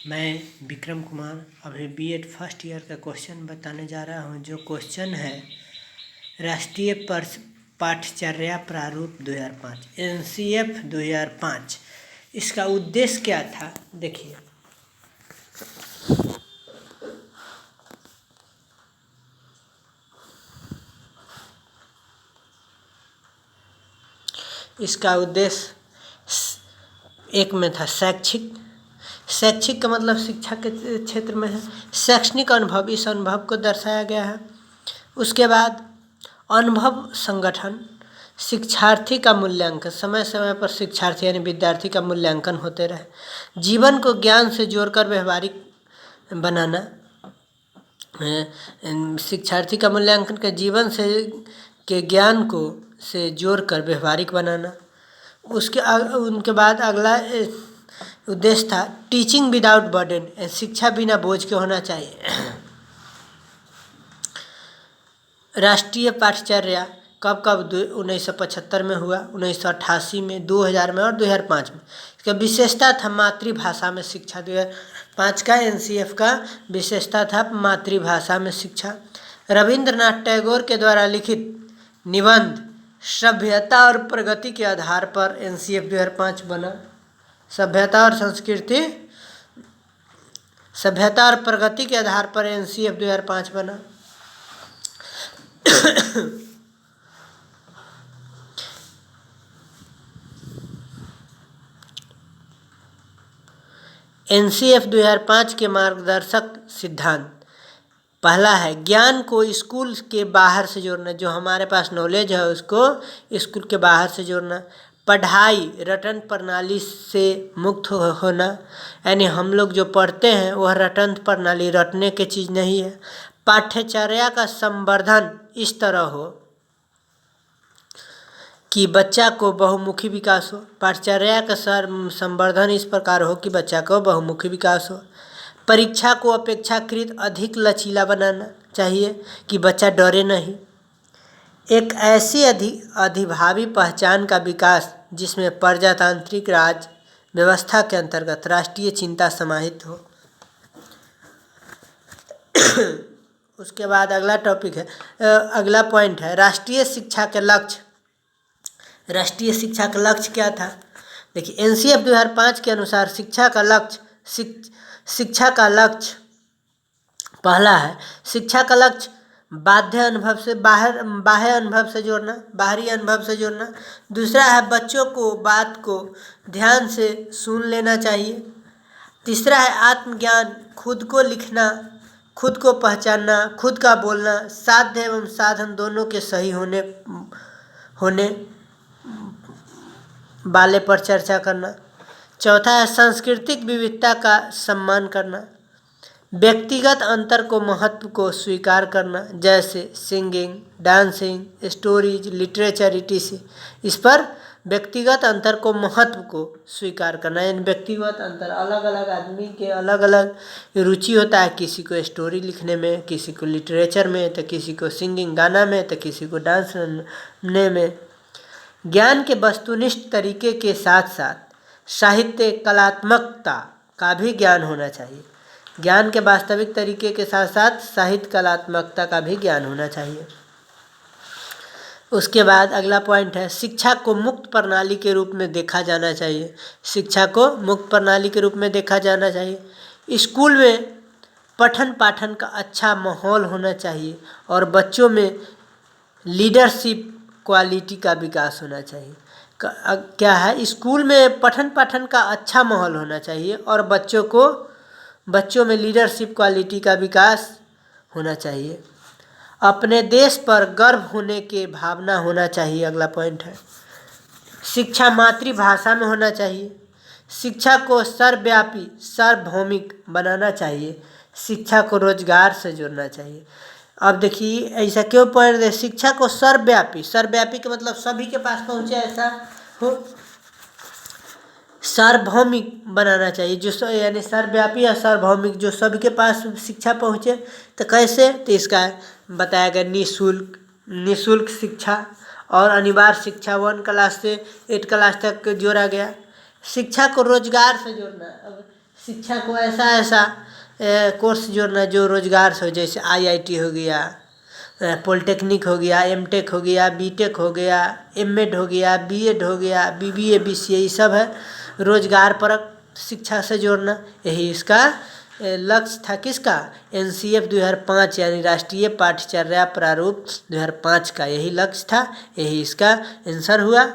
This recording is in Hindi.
मैं विक्रम कुमार अभी बीएड फर्स्ट ईयर का क्वेश्चन बताने जा रहा हूँ। जो क्वेश्चन है राष्ट्रीय पाठ्यचर्या प्रारूप 2005 एनसीएफ 2005, इसका उद्देश्य क्या था देखिए। इसका उद्देश्य एक में था शैक्षिक का मतलब शिक्षा के क्षेत्र में है। शैक्षणिक अनुभव, इस अनुभव को दर्शाया गया है। उसके बाद अनुभव संगठन, शिक्षार्थी का मूल्यांकन, समय समय पर शिक्षार्थी यानी विद्यार्थी का मूल्यांकन होते रहे। जीवन को ज्ञान से जोड़कर व्यवहारिक बनाना, शिक्षार्थी का मूल्यांकन के जीवन से के ज्ञान को से जोड़कर व्यवहारिक बनाना। उनके बाद अगला उद्देश्य था टीचिंग विदाउट बर्डन, शिक्षा बिना बोझ के होना चाहिए। राष्ट्रीय पाठ्यचर्या कब 1975 में हुआ, 1988 में, 2000 में और 2005 में। इसका विशेषता था मातृभाषा में शिक्षा। 2005 का एनसीएफ का विशेषता था मातृभाषा में शिक्षा। रविंद्रनाथ टैगोर के द्वारा लिखित निबंध सभ्यता और प्रगति के आधार पर एनसीएफ 2005 बना। सभ्यता और प्रगति के आधार पर एनसीएफ 2005 बना। एनसीएफ 2005 के मार्गदर्शक सिद्धांत, पहला है ज्ञान को स्कूल के बाहर से जोड़ना, जो हमारे पास नॉलेज है उसको स्कूल के बाहर से जोड़ना। पढ़ाई रटन प्रणाली से मुक्त होना, यानी हम लोग जो पढ़ते हैं वह रटन प्रणाली, रटने की चीज़ नहीं है। पाठ्यचर्या का संवर्धन इस तरह हो कि बच्चा को बहुमुखी विकास हो। पाठ्यचर्या का संवर्धन इस प्रकार हो कि बच्चा को बहुमुखी विकास हो। परीक्षा को अपेक्षाकृत अधिक लचीला बनाना चाहिए कि बच्चा डरे नहीं। एक ऐसी अधिभावी पहचान का विकास जिसमें प्रजातांत्रिक राज व्यवस्था के अंतर्गत राष्ट्रीय चिंता समाहित हो। उसके बाद अगला टॉपिक है, अगला पॉइंट है राष्ट्रीय शिक्षा के लक्ष्य। राष्ट्रीय शिक्षा का लक्ष्य क्या था देखिए। एनसीएफ 2005 के अनुसार शिक्षा का लक्ष्य पहला है शिक्षा का लक्ष्य बाह्य अनुभव से जोड़ना, बाहरी अनुभव से जोड़ना। दूसरा है बच्चों को बात को ध्यान से सुन लेना चाहिए। तीसरा है आत्मज्ञान, खुद को लिखना, खुद को पहचानना, खुद का बोलना, साध्य एवं साधन दोनों के सही होने वाले पर चर्चा करना। चौथा है सांस्कृतिक विविधता का सम्मान करना। व्यक्तिगत अंतर को महत्व को स्वीकार करना, जैसे singing, dancing, stories, literature etc.. इस पर व्यक्तिगत अंतर को महत्व को स्वीकार करना, यानी व्यक्तिगत अंतर, अलग अलग आदमी के अलग अलग रुचि होता है। किसी को स्टोरी लिखने में, किसी को लिटरेचर में, तो किसी को सिंगिंग गाना में, तो किसी को डांस करने में। ज्ञान के वस्तुनिष्ठ तरीके के साथ साथ साहित्य कलात्मकता का भी ज्ञान होना चाहिए। ज्ञान के वास्तविक तरीके के साथ साथ साहित्य कलात्मकता का भी ज्ञान होना चाहिए। उसके बाद अगला पॉइंट है शिक्षा को मुक्त प्रणाली के रूप में देखा जाना चाहिए। शिक्षा को मुक्त प्रणाली के रूप में देखा जाना चाहिए। स्कूल में पठन पाठन का अच्छा माहौल होना चाहिए और बच्चों में लीडरशिप क्वालिटी का विकास होना चाहिए। क्या है, स्कूल में पठन पाठन का अच्छा माहौल होना चाहिए और बच्चों में लीडरशिप क्वालिटी का विकास होना चाहिए। अपने देश पर गर्व होने के भावना होना चाहिए। अगला पॉइंट है शिक्षा मातृभाषा में होना चाहिए। शिक्षा को सर्वव्यापी सार्वभौमिक बनाना चाहिए। शिक्षा को रोजगार से जोड़ना चाहिए। अब देखिए ऐसा क्यों पढ़ रहे, शिक्षा को सर्वव्यापी का मतलब सभी के पास पहुँचे ऐसा हो। सार्वभौमिक बनाना चाहिए, जो यानी सर्वव्यापी या सार्वभौमिक, जो सबके पास शिक्षा पहुँचे। तो कैसे, तो इसका बताया गया निःशुल्क शिक्षा और अनिवार्य शिक्षा 1 क्लास से 8 क्लास तक जोड़ा गया। शिक्षा को रोजगार से जोड़ना, अब शिक्षा को ऐसा ऐसा कोर्स जोड़ना जो रोजगार से हो, जैसे आईआईटी हो गया, पॉलिटेक्निक हो गया, एमटेक हो गया, बीटेक हो गया, एमएड हो गया, बीएड हो गया, बीबीए, बीसीए, ये सब है रोजगार परक शिक्षा से जोड़ना। यही इसका लक्ष्य था। किसका? एनसीएफ 2005 यानी राष्ट्रीय पाठ्यचर्या प्रारूप 2005 का यही लक्ष्य था। यही इसका आंसर हुआ।